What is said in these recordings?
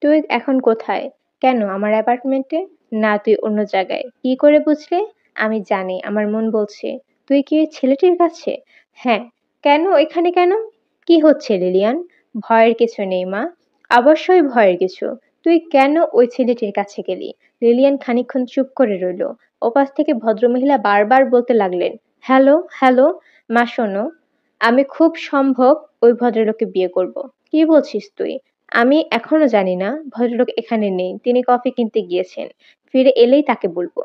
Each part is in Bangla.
তুই এখন কোথায়? কেন আমার অ্যাপার্টমেন্টে? না, তুই অন্য জায়গায়। কি করে বুঝলে? আমি জানি, আমার মন বলছে। তুই কি ওই ছেলেটির কাছে? হ্যাঁ। কেন এখানে কেন? কি হচ্ছে লিলিয়ান? ভয়ের কিছু নেই মা। অবশ্যই ভয়ের কিছু। তুই কেন ওই ছেলেটির কাছে গেলি? লিলিয়ান খানিকক্ষণ চুপ করে রইল। ওপাশ থেকে ভদ্রমহিলা বারবার বলতে লাগলেন, হ্যালো, হ্যালো। মা শোনো, আমি খুব সম্ভব ওই ভদ্রলোককে বিয়ে করব। কি বলছিস তুই? আমি এখনো জানি না, ভদ্রলোক এখানে নেই। তিনি কফি কিনতে গিয়েছেন। ফিরে এলেই তাকে বলবো।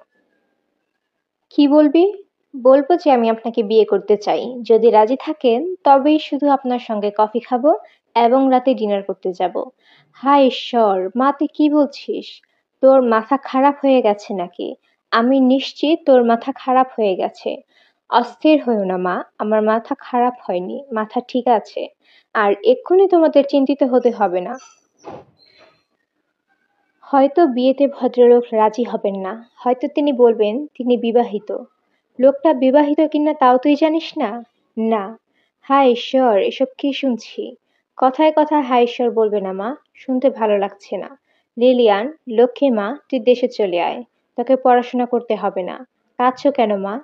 কি বলবি? বলবো যে আমি আপনাকে বিয়ে করতে চাই। যদি রাজি থাকেন তবেই শুধু আপনার সঙ্গে কফি খাবো এবং রাতে ডিনার করতে যাব। হায় ঈশ্বর, মা তুই কি বলছিস? তোর মাথা খারাপ হয়ে গেছে নাকি? আমি নিশ্চিত তোর মাথা খারাপ হয়ে গেছে। অস্থির হইও না মা, আমার মাথা খারাপ হয়নি, মাথা ঠিক আছে। আর এক্ষুনি তোমাদের চিন্তিত হতে হবে না। হয়তো বিয়েতে ভদ্রলোক রাজি হবেন না, হয়তো তিনি বলবেন তিনি বিবাহিত। লোকটা বিবাহিত কিনা তাও তুই জানিস না? না। হায় ঈশ্বর, এসব কি শুনছি? কথায় কথায় হায় ঈশ্বর বলবে না মা, শুনতে ভালো লাগছে না। লিলিয়ান, লক্ষ্মী মা, তুই দেশে চলে আয়। তোকে পড়াশোনা করতে হবে না। কাঁদছো কেন মা?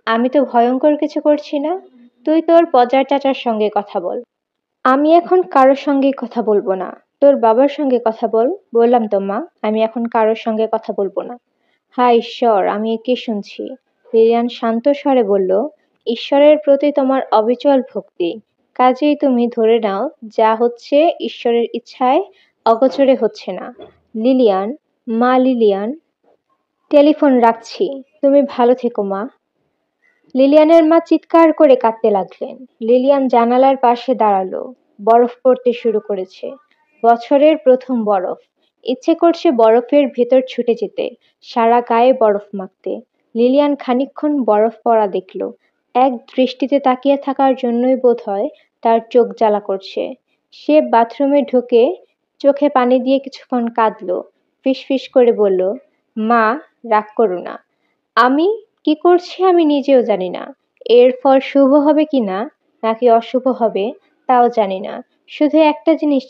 আমি তো ভয়ঙ্কর কিছু করছি না। তুই তোর পজার চাচার সঙ্গে কথা বল। আমি এখন কারোর সঙ্গেই কথা বলবো না। তোর বাবার সঙ্গে কথা বল। বললাম তো মা, আমি এখন কারোর সঙ্গে কথা বলবো না। হায় ঈশ্বর, আমি এ কি শুনছি? লিলিয়ান শান্ত স্বরে বলল, ঈশ্বরের প্রতি তোমার অবিচল ভক্তি। কাজেই তুমি ধরে নাও যা হচ্ছে ঈশ্বরের ইচ্ছায় অগোচরে হচ্ছে না। লিলিয়ান, মা লিলিয়ান, টেলিফোন রাখছি। তুমি ভালো থেকো মা। লিলিয়ানের মা চিৎকার করে কাঁদতে লাগলেন। লিলিয়ান জানালার পাশে দাঁড়ালো। বরফ পড়তে শুরু করেছে। বছরের প্রথম বরফ। ইচ্ছে করছে বরফের ভেতর ছুটে যেতে, সারা গায়ে বরফ মাখতে। লিলিয়ান খানিকক্ষণ বরফ পড়া দেখল। এক দৃষ্টিতে তাকিয়ে থাকার জন্যই বোধহয় তার চোখ জ্বালা করছে। সে বাথরুমে ঢুকে চোখে পানি দিয়ে কিছুক্ষণ কাঁদলো। ফিসফিস করে বলল, মা, রাগ করো না। আমি কি করছি আমি নিজেও জানি না। এর ফল শুভ হবে কিনা নাকি অশুভ হবে তাও জানি না। শুধু একটা জিনিস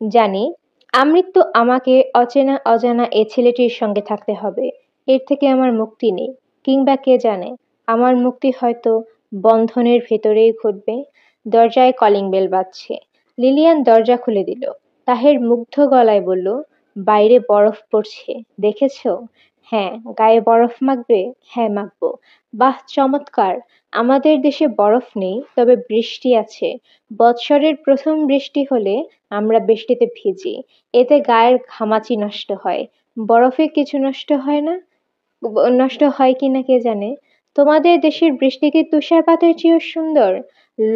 জানি, আমৃত্যু আমাকে অচেনা অজানা এ ছেলেটির সঙ্গে থাকতে হবে। এর থেকে আমার মুক্তি নেই। কিংবা কে জানে, আমার মুক্তি হয়তো বন্ধনের ভেতরেই ঘটবে। দরজায় কলিং বেল বাজছে। লিলিয়ান দরজা খুলে দিল। তাহের মুগ্ধ গলায় বলল, বাইরে বরফ পড়ছে, দেখেছো? হ্যাঁ। গায়ে বরফ মাখবে? হ্যাঁ, মাখবো। বাহ, চমৎকার। আমাদের দেশে বরফ নেই, তবে বৃষ্টি আছে। বৎসরের প্রথম বৃষ্টি হলে আমরা বৃষ্টিতে ভিজি। এতে গায়ের ঘামাচি নষ্ট হয়। বরফে কিছু নষ্ট হয় না। নষ্ট হয় কিনা কে জানে। তোমাদের দেশের বৃষ্টি কি তুষারপাতের চেয়েও সুন্দর?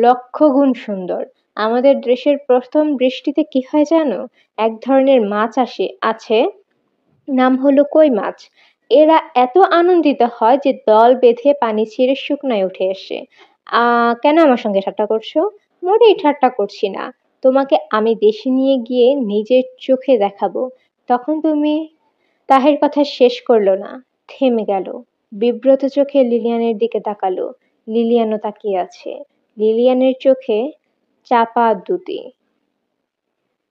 লক্ষ গুণ সুন্দর। আমাদের দেশের প্রথম বৃষ্টিতে কি হয় জানো? এক ধরনের মাছ আছে, নাম হলো কই মাছ। এরা এত আনন্দিত হয় যে দল বেঁধে পানি ছেড়ে শুকনায় উঠে আসে। কেন আমার সঙ্গে ঠাট্টা করছো? মোটেই ঠাট্টা করছি না। তোমাকে আমি দেশে নিয়ে গিয়ে নিজের চোখে দেখাবো। তখন তুমি। তাহের কথা শেষ করলো না, থেমে গেল। বিব্রত চোখে লিলিয়ানের দিকে তাকালো। লিলিয়ানও তাকিয়ে আছে। লিলিয়ানের চোখে চাপা দুটি।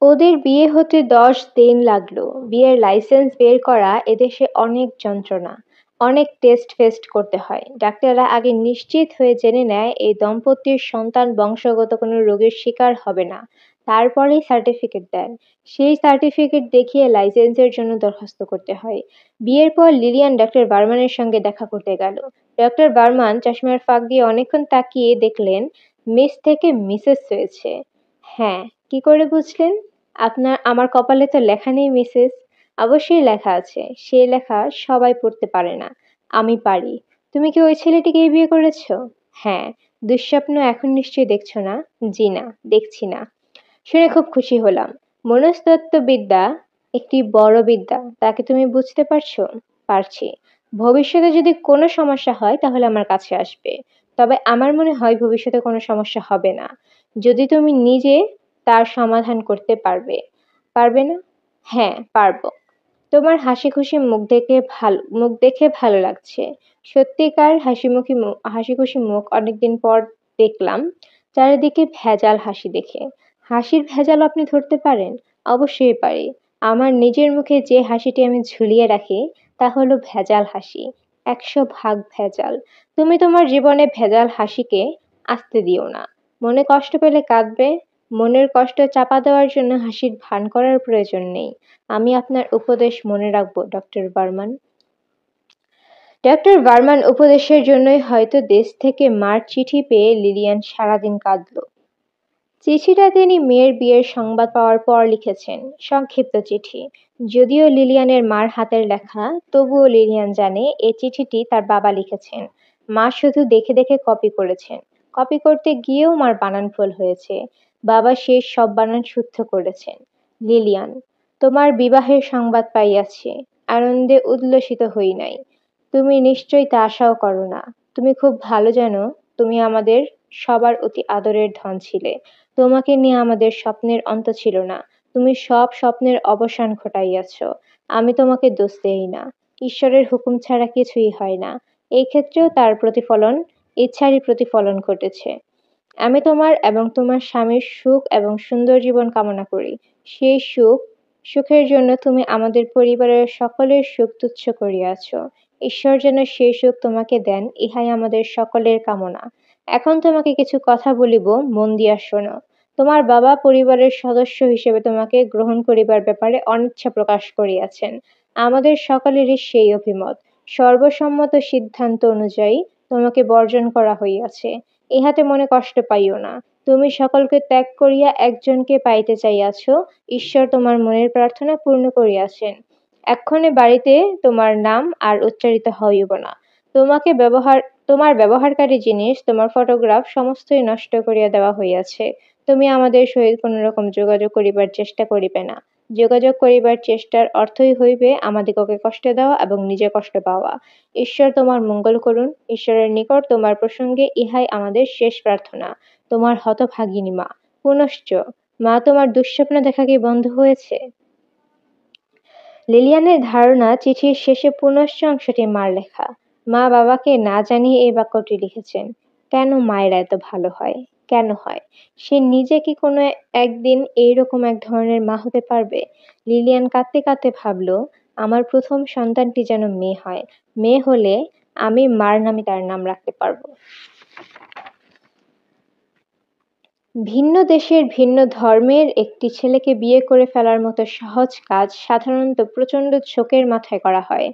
ওদের বিয়ে হতে 10 দিন লাগলো। বিয়ের লাইসেন্স বের করা এদেশে অনেক যন্ত্রণা। অনেক টেস্ট ফেস্ট করতে হয়। ডাক্তাররা আগে নিশ্চিত হয়ে জেনে নেয় এই দম্পতির সন্তান বংশগত কোনো রোগের শিকার হবে না। তারপরেই সার্টিফিকেট দেন। সেই সার্টিফিকেট দেখিয়ে লাইসেন্সের জন্য দরখাস্ত করতে হয়। বিয়ের পর লিলিয়ান ডাক্তার বার্মানের সঙ্গে দেখা করতে গেল। ডক্টর বার্মান চশমার ফাঁক দিয়ে অনেকক্ষণ তাকিয়ে দেখলেন মিস থেকে মিসেস হয়েছে। হ্যাঁ, কি করে বুঝলেন? আমার কপালে তো লেখা নেই মিসেস। অবশ্যই লেখা আছে, সেই লেখা সবাই পড়তে পারে না। আমি পারি। তুমি কি ওই ছেলেটিকেই বিয়ে করেছো? হ্যাঁ। দুঃস্বপ্ন এখন নিশ্চয়ই দেখছো না? জি না, দেখছি না। শুনে খুব খুশি হলাম। মনস্তত্ত্ববিদ্যা একটি বড় বিদ্যা, তাকে তুমি বুঝতে পারছো? পারছি। ভবিষ্যতে যদি কোনো সমস্যা হয় তাহলে আমার কাছে আসবে। তবে আমার মনে হয় ভবিষ্যতে কোনো সমস্যা হবে না, যদি তুমি নিজে তার সমাধান করতে পারবে। পারবে না? হ্যাঁ, পারবো। তোমার হাসিখুশি মুখ দেখে ভালো লাগছে। সত্যিকার হাসিখুশি মুখ অনেকদিন পর দেখলাম। চারিদিকে ভেজাল হাসি দেখে। হাসির ভেজাল আপনি ধরতে পারেন? অবশ্যই পারি। আমার নিজের মুখে যে হাসিটি আমি ঝুলিয়ে রাখি তা হলো ভেজাল হাসি, 100 ভাগ ভেজাল। তুমি তোমার জীবনে ভেজাল হাসিকে আসতে দিও না। মনে কষ্ট পেলে কাঁদবে, মনের কষ্ট চাপা দেওয়ার জন্য হাসির ভান করার প্রয়োজন নেই। আমি আপনার উপদেশ মনে রাখবো, ডক্টর বার্মান। ডক্টর বার্মান উপদেশের জন্যই হয়তো দেশ থেকে মার চিঠি পেয়ে লিলিয়ান সারাদিন কাঁদল। চিঠিটা তিনি মেয়ের বিয়ের সংবাদ পাওয়ার পর লিখেছেন, সংক্ষিপ্ত চিঠি। যদিও লিলিয়ানের মার হাতের লেখা, তবুও লিলিয়ান জানে এই চিঠিটি তার বাবা লিখেছেন। মা শুধু দেখে দেখে কপি করেছেন। কপি করতে গিয়েও মার বানান ভুল হয়েছে। বাবা শেষ সব বানান শুদ্ধ করেছেন। লিলিয়ান, তোমার বিবাহের সংবাদ পাইয়াছি, আনন্দে উল্লসিত হই নাই। তুমি নিশ্চয়ই তা আশাও করো না। তুমি খুব ভালো জানো তুমি আমাদের সবার অতি আদরের ধন ছিলে। তোমাকে নিয়ে আমাদের স্বপ্নের অন্ত ছিল না। তুমি সব স্বপ্নের অবসান ঘটাইয়াছ। আমি তোমাকে দোষ দেই না। ঈশ্বরের হুকুম ছাড়া কিছুই হয় না। এই ক্ষেত্রেও তার প্রতিফলন, ইচ্ছারই প্রতিফলন ঘটেছে। আমি তোমার এবং তোমার স্বামীর সুখ এবং সুন্দর জীবন কামনা করি। সেই সুখের জন্য তুমি আমাদের পরিবারের সকলের সুখ তুচ্ছ করিয়াছ। ঈশ্বর যেন সেই সুখ তোমাকে দেন, ইহাই আমাদের সকলের কামনা। এখন তোমাকে কিছু কথা বলিব, মন দিয়া শোনো। তোমার বাবা পরিবারের সদস্য হিসেবে তোমাকে গ্রহণ করিবার ব্যাপারে অনিচ্ছা প্রকাশ করিয়াছেন। আমাদের সকলেরই সেই অভিমত। সর্বসম্মত সিদ্ধান্ত অনুযায়ী তোমাকে বর্জন করা হইয়াছে। ইহাতে মনে কষ্ট পাইও না। তুমি সকলকে ত্যাগ করিয়া একজনকে পাইতে চাইয়াছ। ঈশ্বর তোমার মনের প্রার্থনা পূর্ণ করিয়াছেন। এক্ষণে বাড়িতে তোমার নাম আর উচ্চারিত হইব না। তোমার ব্যবহারকারী জিনিস, তোমার ফটোগ্রাফ সমস্তই নষ্ট করিয়া দেওয়া হইয়াছে। তুমি আমাদের সহিত কোন রকম যোগাযোগ করিবার চেষ্টা করিবে না। যোগাযোগ করিবার চেষ্টার অর্থই হইবে আমাদিগকে কষ্ট দেওয়া এবং নিজে কষ্ট পাওয়া। ঈশ্বর তোমার মঙ্গল করুন। ঈশ্বরের নিকট তোমার প্রসঙ্গে ইহাই আমাদের শেষ প্রার্থনা। তোমার হতভাগিনী মা। পুনশ্চ, মা, তোমার দুঃস্বপ্ন দেখা কি বন্ধ হয়েছে? লিলিয়ানের ধারণা চিঠির শেষে পুনশ্চ অংশটি মার লেখা। মা বাবাকে না জানিয়ে এই বাক্যটি লিখেছেন। কেন মায়েরা এত ভালো হয়? কেন হয়? সে নিজে কি কোনো একদিন এইরকম এক ধরনের মা হতে পারবে? লিলিয়ান কাঁদতে কাঁদতে ভাবল, আমার প্রথম সন্তানটি যেন মেয়ে হয়। মেয়ে হলে আমি মার নামে তার নাম রাখতে পারবো। ভিন্ন দেশের ভিন্ন ধর্মের একটি ছেলেকে বিয়ে করে ফেলার মতো সহজ কাজ সাধারণত প্রচণ্ড ঝোঁকের মাথায় করা হয়,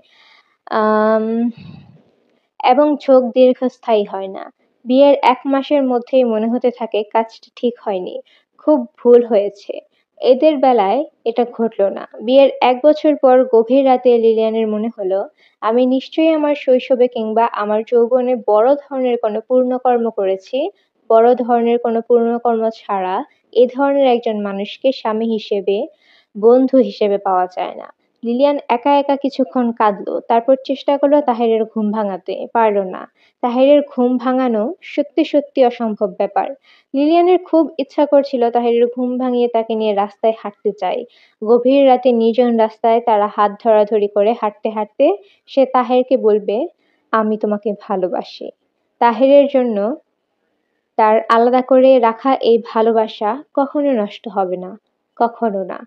এবং ঝোঁক দীর্ঘস্থায়ী হয় না। বিয়ের 1 মাসের মধ্যেই মনে হতে থাকে কাজটা ঠিক হয়নি, খুব ভুল হয়েছে। এদের বেলায় এটা ঘটল না। বিয়ের 1 বছর পর গভীর রাতে লিলিয়ানের মনে হলো, আমি নিশ্চয়ই আমার শৈশবে কিংবা আমার যৌবনে বড় ধরনের কোনো পুণ্যকর্ম করেছি। বড় ধরনের কোনো পুণ্যকর্ম ছাড়া এ ধরনের একজন মানুষকে স্বামী হিসেবে, বন্ধু হিসেবে পাওয়া যায় না। লিলিয়ান একা একা কিছুক্ষণ কাঁদল। তারপর চেষ্টা করলো তাহেরের ঘুম ভাঙাতে, পারল না। তাহেরের ঘুম ভাঙানো সত্যি সত্যি অসম্ভব ব্যাপার। লিলিয়ানের খুব ইচ্ছা করছিল তাহেরের ঘুম ভাঙিয়ে তাকে নিয়ে রাস্তায় হাঁটতে চায়। গভীর রাতে নির্জন রাস্তায় তারা হাত ধরাধরি করে হাঁটতে হাঁটতে সে তাহেরকে বলবে, আমি তোমাকে ভালোবাসি। তাহেরের জন্য তার আলাদা করে রাখা এই ভালোবাসা কখনো নষ্ট হবে না, কখনো না।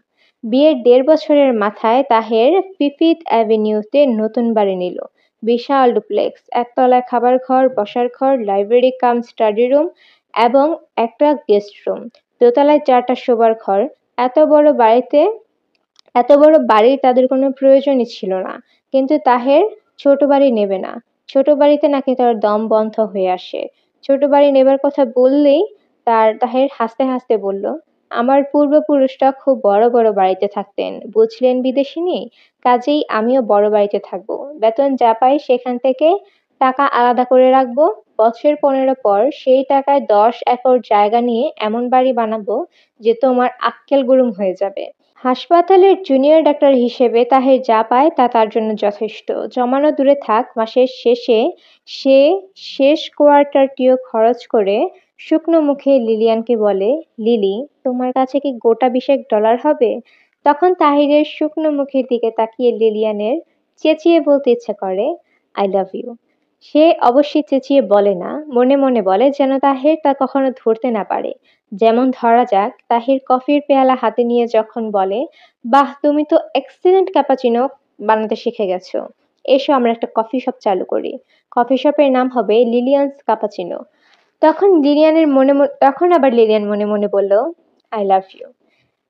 বিয়ের 1.5 বছরের মাথায় তাহের ফিফথ অ্যাভিনিউতে নতুন বাড়ি নিল। বিশাল ডুপ্লেক্স, একতলায় খাবার ঘর, বসার ঘর, লাইব্রেরি কাম স্টাডি রুম এবং একটা গেস্ট রুম। দোতলায় 4টা শোবার ঘর। এত বড় বাড়ির তাদের কোনো প্রয়োজনই ছিল না। কিন্তু তাহের ছোট বাড়ি নেবে না। ছোট বাড়িতে নাকি তার দম বন্ধ হয়ে আসে। ছোট বাড়ি নেবার কথা বললেই তাহের হাসতে হাসতে বলল, আমার পূর্বপুরুষরা খুব বড় বড় বাড়িতে থাকতেন, বুঝলেন বিদেশিনী? কাজেই আমিও বড় বাড়িতে থাকবো। বেতন যা পাই সেখান থেকে টাকা আলাদা করে রাখবো। বছর 15 পর সেই টাকায় 10 একর জায়গা নিয়ে এমন বাড়ি বানাবো যে তোমার আক্কেল গুড়ুম হয়ে যাবে। হাসপাতালের জুনিয়র ডাক্তার হিসেবে তাহের যা পায় তা তার জন্য যথেষ্ট। জমানো দূরে থাক, মাসের শেষে সে শেষ কোয়ার্টারটিও খরচ করে শুকনো মুখে লিলিয়ানকে বলে, লিলি, তোমার কাছে কি গোটা 20 ডলার হবে? তখন তাহিরের শুকনো মুখের দিকে তাকিয়ে লিলিয়ানের চেঁচিয়ে বলতে ইচ্ছে করে, আই লাভ ইউ। সে অবশ্যই চেঁচিয়ে বলে না, মনে মনে বলে যেন তাহের তা কখনো ধরতে না পারে। যেমন ধরা যাক, তাহির কফির পেয়ালা হাতে নিয়ে যখন বলে, বাহ তুমি তো এক্সিলেন্ট ক্যাপাচিনো বানাতে শিখে গেছো, এসো আমরা একটা কফি শপ চালু করি। কফি শপের নাম হবে লিলিয়ান্স কাপাচিনো। তখন আবার লিলিয়ান মনে মনে বলল, আই লাভ ইউ।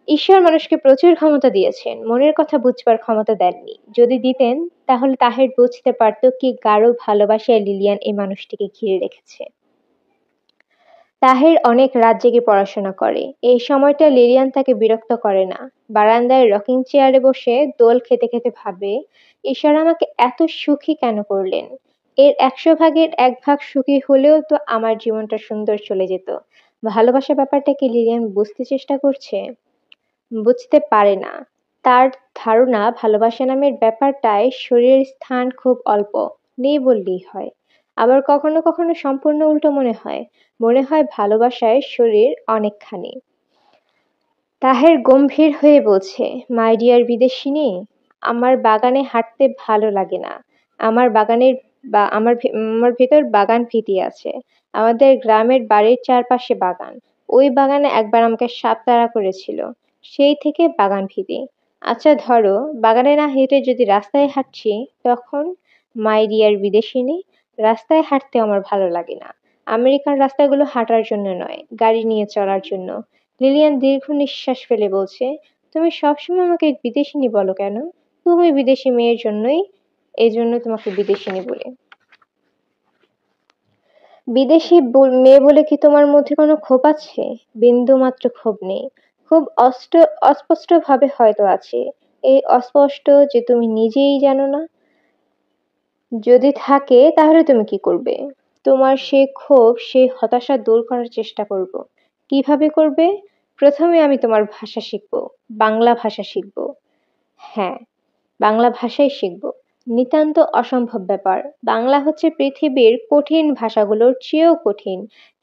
ঈশ্বর মানুষকে প্রচুর ক্ষমতা দিয়েছেন, মনের কথা বুঝবার ক্ষমতা দেননি। যদি দিতেন, তাহলে তাহের বুঝতে পারত কি গাঢ় ভালোবাসায় লিলিয়ান এই মানুষটিকে ঘিরে রেখেছে। তাহের অনেক রাত জেগে পড়াশোনা করে। এই সময়টা লিলিয়ান তাকে বিরক্ত করে না। বারান্দায় রকিং চেয়ারে বসে দোল খেতে খেতে ভাবে, ঈশ্বর আমাকে এত সুখী কেন করলেন? এর 100 ভাগের 1 ভাগ সুখী হলেও তো আমার জীবনটা সুন্দর চলে যেত। ভালোবাসা ব্যাপারটা কি লিলিয়ান বুঝতে চেষ্টা করছে? বুঝতে পারে না। তার ধারণা ভালোবাসা নামের ব্যাপারটায় শরীরের স্থান খুব অল্প, নেই বললেই হয়। আবার কখনো কখনো সম্পূর্ণ উল্টো মনে হয়। মনে হয় ভালোবাসায় শরীর অনেকখানি। তাহের গম্ভীর হয়ে বলছে, মাই ডিয়ার বিদেশিনী, আমার বাগানে হাঁটতে ভালো লাগে না। আমার বাগানের বা আমার ভেতর বাগান ভীতি আছে। আমাদের গ্রামের বাড়ির চারপাশে বাগান। ওই বাগানে একবার আমাকে সাপ তাড়া করেছিল। সেই থেকে বাগান ভীতি। আচ্ছা ধরো, বাগানে না হেঁটে যদি রাস্তায় হাঁটছি, তখন? মাই ডিয়ার বিদেশিনী, রাস্তায় হাঁটতে আমার ভালো লাগে না। আমেরিকান রাস্তাগুলো হাঁটার জন্য নয়, গাড়ি নিয়ে চলার জন্য। লিলিয়ান দীর্ঘ নিঃশ্বাস ফেলে বলছে, তুমি সবসময় আমাকে বিদেশিনী বলো কেন? তুমি বিদেশি মেয়ের জন্যই, এই জন্য তোমাকে বিদেশিনী বলে। মেয়ে বলে কি তোমার মধ্যে কোনো ক্ষোভ আছে? বিন্দু মাত্র ক্ষোভ নেই। খুব অস্পষ্ট ভাবে হয়তো আছে। এই অস্পষ্ট যে তুমি নিজেই জানো না। যদি থাকে তাহলে তুমি কি করবে? তোমার সে ক্ষোভ, সেই হতাশা দূর করার চেষ্টা করব। কিভাবে করবে? প্রথমে আমি তোমার ভাষা শিখব, বাংলা ভাষা শিখব। হ্যাঁ, বাংলা ভাষাই শিখব। নিতান্ত অসম্ভব ব্যাপার। বাংলা হচ্ছে পৃথিবীর কঠিন ভাষাগুলোর চেয়েও কঠিন।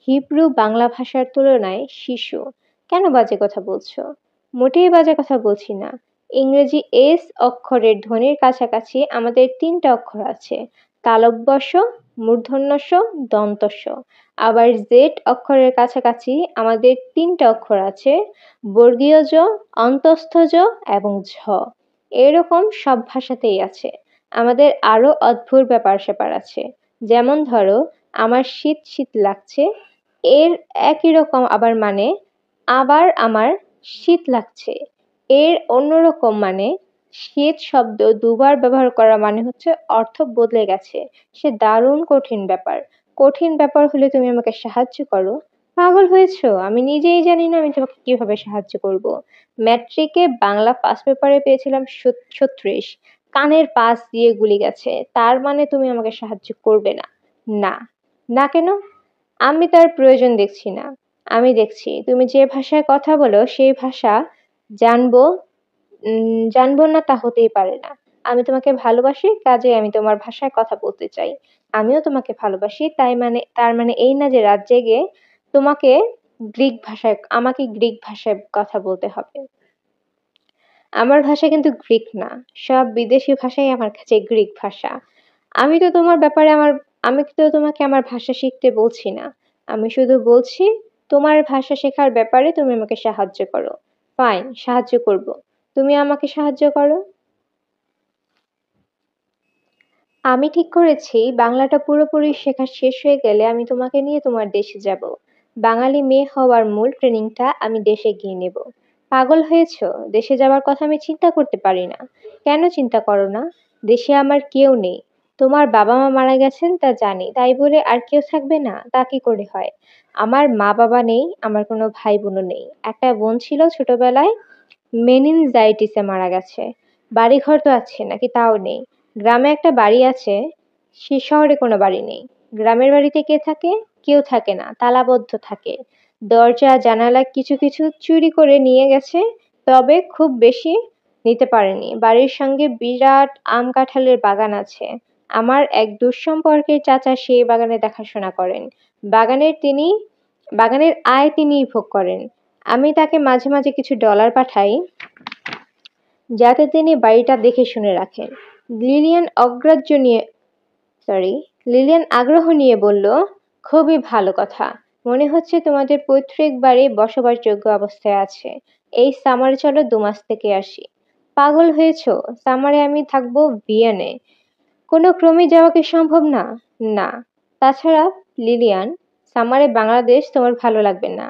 হিব্রু বাংলা ভাষার তুলনায় শিশু। কেন বাজে কথা বলছো? মোটেই বাজে কথা বলছি না। ইংরেজি এস অক্ষরের ধ্বনির কাছাকাছি আমাদের 3টা অক্ষর আছে, তালব্য শ, মূর্ধন্য ষ, দন্ত স। আবার জেড অক্ষরের কাছাকাছি আমাদের 3টা অক্ষর আছে, বর্গীয় জ, অন্তস্থ জ এবং ঝ। এরকম সব ভাষাতেই আছে। আমাদের আরো অদ্ভুত ব্যাপার স্যাপার আছে। যেমন ধরো, আমার শীত শীত লাগছে, এর একই রকম আবার মানে, আবার আমার শীত লাগছে, এর অন্যরকম মানে। শীত শব্দ দুবার ব্যবহার করা মানে হচ্ছে অর্থ বদলে গেছে। সে দারুণ কঠিন ব্যাপার। কঠিন ব্যাপার হলে তুমি আমাকে সাহায্য করো? পাগল হয়েছো? আমি নিজেই জানি না আমি তোমাকে কিভাবে সাহায্য করব। ম্যাট্রিকে বাংলা ফার্স্ট পেপারে পেয়েছিলাম 36, কানের পাশ দিয়ে গুলি গেছে, তার মানে তুমি আমাকে সাহায্য করবে না? না। না কেন? আমি তার প্রয়োজন দেখছি না। আমি দেখছি তুমি যে ভাষায় কথা বলো সেই ভাষা জানবো। জানবো না তা হতেই পারে না। আমি তোমাকে ভালোবাসি, কাজেই আমি তোমার ভাষায় কথা বলতে চাই। আমিও তোমাকে ভালোবাসি, তার মানে এই না যে রাত জেগে তোমাকে আমাকে গ্রিক ভাষায় কথা বলতে হবে। আমার ভাষা কিন্তু গ্রিক না। সব বিদেশি ভাষাই আমার কাছে গ্রিক ভাষা। আমি তো তোমার ব্যাপারে আমার আমি তো তোমাকে আমার ভাষা শিখতে বলছি না। আমি শুধু বলছি, তোমার ভাষা শেখার ব্যাপারে তুমি আমাকে সাহায্য করো। ফাইন, সাহায্য করব। তুমি আমাকে সাহায্য করো। আমি ঠিক করেছি, বাংলাটা পুরোপুরি শেখা শেষ হয়ে গেলে আমি তোমাকে নিয়ে তোমার দেশে যাব। বাঙালি মেয়ে হওয়ার মূল ট্রেনিংটা আমি দেশে গিয়ে নেব। পাগল হয়েছো? দেশে যাবার কথা আমি চিন্তা করতে পারি না। কেন চিন্তা করো না? দেশে আমার কেউ নেই। তোমার বাবা মা মারা গেছেন তা জানি, তাই বলে আর কেউ থাকবে না তা কি করে হয়? আমার মা বাবা নেই, আমার কোনো ভাই বোনও নেই। একটা বোন ছিল ছোটবেলায়, মেনিনজাইটিসে মারা গেছে। বাড়িঘর তো আছে নাকি তাও নেই। গ্রামে একটা বাড়ি আছে, সে শহরে কোনো বাড়ি নেই। গ্রামের বাড়িতে কে থাকে? কেউ থাকে না, তালাবদ্ধ থাকে। দরজা জানালা কিছু কিছু চুরি করে নিয়ে গেছে, তবে খুব বেশি নিতে পারেনি। বাড়ির সঙ্গে বিরাট আম কাঁঠালের বাগান আছে। আমার এক দুঃসম্পর্কের চাচা সেই বাগানে দেখাশোনা করেন। বাগানের তিনি বাগানের আয় তিনিই ভোগ করেন। আমি তাকে মাঝে মাঝে কিছু ডলার পাঠাই, যাতে তিনি বাড়িটা দেখে শুনে রাখেন। লিলিয়ান অগ্রাহ্য নিয়ে সরি। লিলিয়ান আগ্রহ নিয়ে বলল, খুবই ভালো কথা। মনে হচ্ছে তোমাদের পৈতৃক বাড়ি বসবাসযোগ্য অবস্থায় আছে। এই সামারে চলো 2 মাস থেকে আসি। পাগল হয়েছো? সামারে আমি থাকবো ভিয়েনে। কোনো ক্রমে যাওয়া কি সম্ভব না? না। তাছাড়া লিলিয়ান, সামারে বাংলাদেশ তোমার ভালো লাগবে না।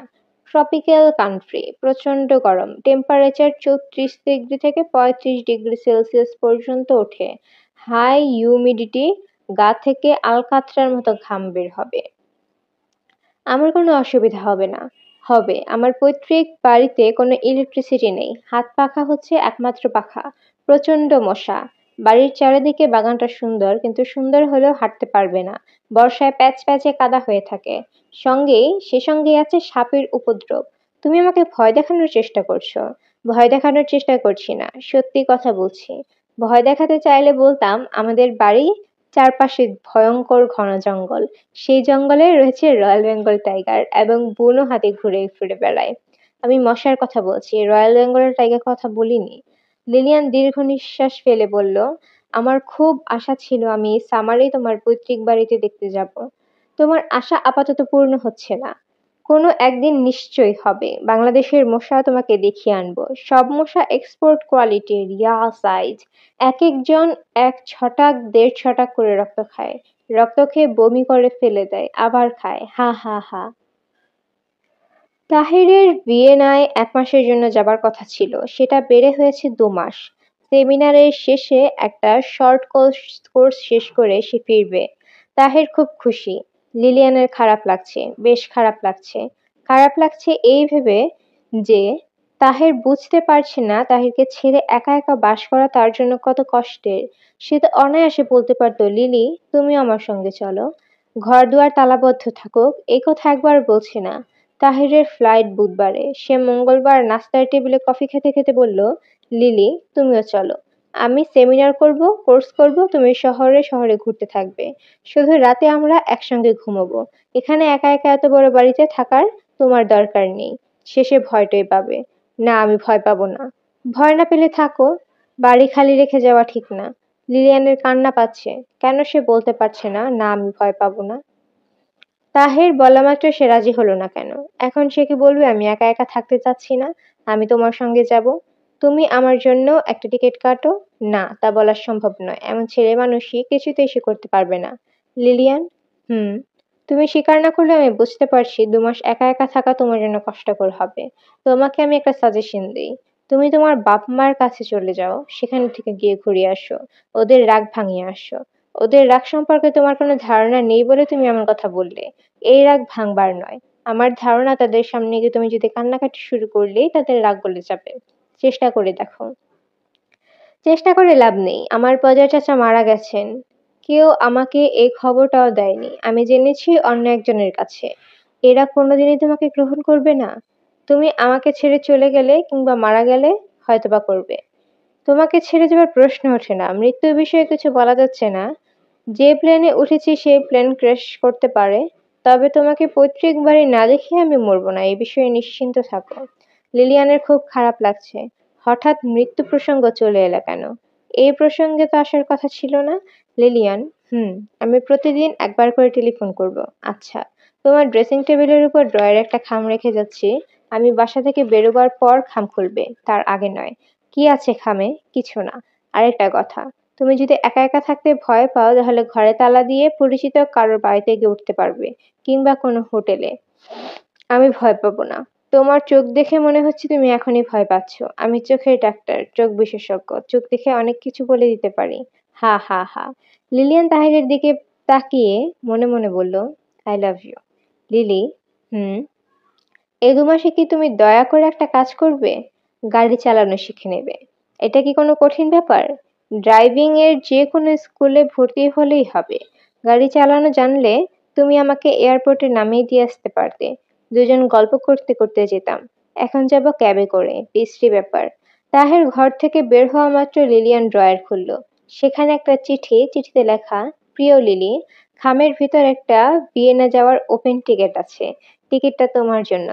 ট্রপিক্যাল কান্ট্রি, প্রচন্ড গরম, টেম্পারেচার 34 ডিগ্রি থেকে 35 ডিগ্রি সেলসিয়াস পর্যন্ত ওঠে। হাই হিউমিডিটি, গা থেকে আলকাতরার মতো ঘাম বের হবে। আমার কোনো অসুবিধা হবে না। হবে। আমার পৈতৃক বাড়িতে কোনো ইলেকট্রিসিটি নেই। হাত পাখা হচ্ছে একমাত্র পাখা। প্রচন্ড মশা। বাড়ির চারিদিকে বাগানটা সুন্দর, কিন্তু সুন্দর হলেও হাঁটতে পারবে না। বর্ষায় প্যাচে কাদা হয়ে থাকে। সে সঙ্গে আছে সাপের উপদ্রব। তুমি আমাকে ভয় দেখানোর চেষ্টা করছো। ভয় দেখানোর চেষ্টা করছি না, সত্যি কথা বলছি। ভয় দেখাতে চাইলে বলতাম আমাদের বাড়ি চারপাশে ভয়ঙ্কর ঘন জঙ্গল। সেই জঙ্গলে রয়েছে রয়্যাল বেঙ্গল টাইগার এবং বুনো হাতি ঘুরে ফিরে বেড়ায়। আমি মশার কথা বলছি, রয়্যাল বেঙ্গল টাইগার কথা বলিনি। লিলিয়ান দীর্ঘ নিঃশ্বাস ফেলে বলল, আমার খুব আশা ছিল আমি সামারেই তোমার পৈতৃক বাড়িতে দেখতে যাব। তোমার আশা আপাতত পূর্ণ হচ্ছে না। কোনো একদিন নিশ্চয়ই হবে। বাংলাদেশের মশা তোমাকে দেখিয়ে আনবো। সব মশা এক্সপোর্ট কোয়ালিটির, ইয়া সাইজ। একেকজন 1 ছটাক 1.5 ছটাক করে রক্ত খায়। রক্ত খেয়ে বমি করে ফেলে দেয়, আবার খায়। হা হা হা। তাহিরের ভিয়েনায় 1 মাসের জন্য যাবার কথা ছিল, সেটা বেড়ে হয়েছে 2 মাস। সেমিনারের শেষে একটা শর্ট কোর্স শেষ করে সে ফিরবে। তাহির খুব খুশি। লিলিয়ানের খারাপ লাগছে, বেশ খারাপ লাগছে। খারাপ লাগছে এই ভেবে যে তাহির বুঝতে পারছে না তাহিরকে ছেড়ে একা একা বাস করা তার জন্য কত কষ্টের। সে তো অনায়াসে বলতে পারতো, লিলি তুমি আমার সঙ্গে চলো। ঘর দুয়ার তালাবদ্ধ থাকুক, এই কথা একবার বলছে না। তাহিরের ফ্লাইট বুধবারে। সে মঙ্গলবার নাস্তার টেবিলে কফি খেতে খেতে বলল, লিলি তুমিও চলো। আমি সেমিনার করব, কোর্স করব, তুমি শহরে শহরে ঘুরতে থাকবে। শুধু রাতে আমরা একসঙ্গে ঘুমোবো। এখানে একা একা এত বড় বাড়িতে থাকার তোমার দরকার নেই। শেষে ভয়টই পাবে। না, আমি ভয় পাবো না। ভয় না পেলে থাকো। বাড়ি খালি রেখে যাওয়া ঠিক না। লিলিয়ানের কান্না পাচ্ছে। কেন সে বলতে পারছে না, না আমি ভয় পাবো না। তাহের বলামাত্র সে রাজি হলো না কেন? এখন সে কি বলবে আমি একা একা থাকতে চাচ্ছি না, আমি তোমার সঙ্গে যাব? তুমি আমার জন্য একটা টিকিট কাটো। না, তা বলা সম্ভব নয়। এমন ছেলে মানুষই কিছুতেই সে করতে পারবে না। লিলিয়ান, হুম। তুমি স্বীকার না করলে আমি বুঝতে পারছি 2 মাস একা একা থাকা তোমার জন্য কষ্টকর হবে। তোমাকে আমি একটা সাজেশন দিই। তুমি তোমার বাপ মার কাছে চলে যাও, সেখান থেকে গিয়ে ঘুরে আসো। ওদের রাগ ভাঙিয়ে আসো। ওদের রাগ সম্পর্কে তোমার কোনো ধারণা নেই বলে তুমি এমন কথা বললে। এই রাগ ভাঙবার নয়। আমার ধারণা তাদের সামনে গিয়ে তুমি যদি কান্নাকাটি শুরু করলেই তাদের রাগ গলে যাবে। চেষ্টা করে দেখো। চেষ্টা করে লাভ নেই। আমার পজা চাচা মারা গেছেন। কেউ আমাকে এই খবরটাও দেয়নি। আমি জেনেছি অন্য একজনের কাছে। এরা কোনোদিনই তোমাকে গ্রহণ করবে না। তুমি আমাকে ছেড়ে চলে গেলে কিংবা মারা গেলে হয়তোবা করবে। তোমাকে ছেড়ে যাবার প্রশ্ন ওঠে না। মৃত্যুর বিষয়ে কিছু বলা যাচ্ছে না। যে প্লেনে উঠেছি সেই প্লেন ক্র্যাশ করতে পারে। তবে তোমাকে পৈতৃক বাড়ি না দেখে আমি মরবো না, এই বিষয়ে নিশ্চিন্ত থাকো। লিলিয়ানের খুব খারাপ লাগছে। হঠাৎ মৃত্যু প্রসঙ্গ চলে এলো কেন? এই প্রসঙ্গে তো আসার কথা ছিল না। লিলিয়ান, হুম। আমি প্রতিদিন একবার করে টেলিফোন করব। আচ্ছা। তোমার ড্রেসিং টেবিলের উপর ড্রয়ারে একটা খাম রেখে যাচ্ছি। আমি বাসা থেকে বেরোবার পর খাম খুলবে, তার আগে নয়। কি আছে খামে? কিছু না। আরেকটা কথা, তুমি যদি একা একা থাকতে ভয় পাও তাহলে ঘরে তালা দিয়ে পরিচিত কারোর বাড়িতে গিয়ে উঠতে পারবে, কিংবা কোনো হোটেলে। আমি ভয় পাবো না। তোমার চোখ দেখে মনে হচ্ছে তুমি এখনই ভয় পাচ্ছ। আমি চোখের ডাক্তার, চোখ বিশেষজ্ঞ। চোখ দেখে অনেক কিছু বলে দিতে পারি। হা হা হা। লিলিয়ান তাহিরের দিকে তাকিয়ে মনে মনে বলল, আই লাভ ইউ। লিলি, হুম। এই 2 মাসে কি তুমি দয়া করে একটা কাজ করবে? গাড়ি চালানো শিখে নেবে। এটা কি কোনো কঠিন ব্যাপার? ড্রাইভিং এর যে কোনো স্কুলে ভর্তি হলেই হবে। গাড়ি চালানো জানলে তুমি আমাকে এয়ারপোর্টে নামিয়ে দিয়ে আসতে পারতে। দুজন গল্প করতে করতে যেতাম। এখন যাব ক্যাবে করে। বিশ্রী ব্যাপার। তাহের ঘর থেকে বের হওয়া মাত্র লিলিয়ান ড্রয়ার খুলল। সেখানে একটা চিঠি, চিঠিতে লেখা, প্রিয় লিলি, খামের ভিতর একটা ভিয়েনা যাওয়ার ওপেন টিকিট আছে। টিকিটটা তোমার জন্য।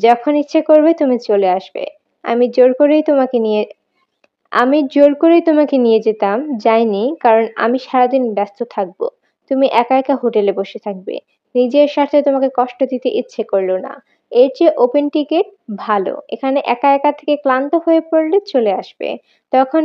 যখন ইচ্ছে করবে তুমি চলে আসবে। আমি জোর করেই তোমাকে নিয়ে আমি জোর করেই তোমাকে নিয়ে যেতাম, যাইনি, কারণ আমি সারাদিন ব্যস্ত থাকবো। তুমি একা একা হোটেলে বসে থাকবে। নিজের স্বার্থে তোমাকে কষ্ট দিতে ইচ্ছে করলো না। এর চেয়ে ওপেন টিকেট ভালো। এখানে একা একা থেকে ক্লান্ত হয়ে পড়লে চলে আসবে। তখন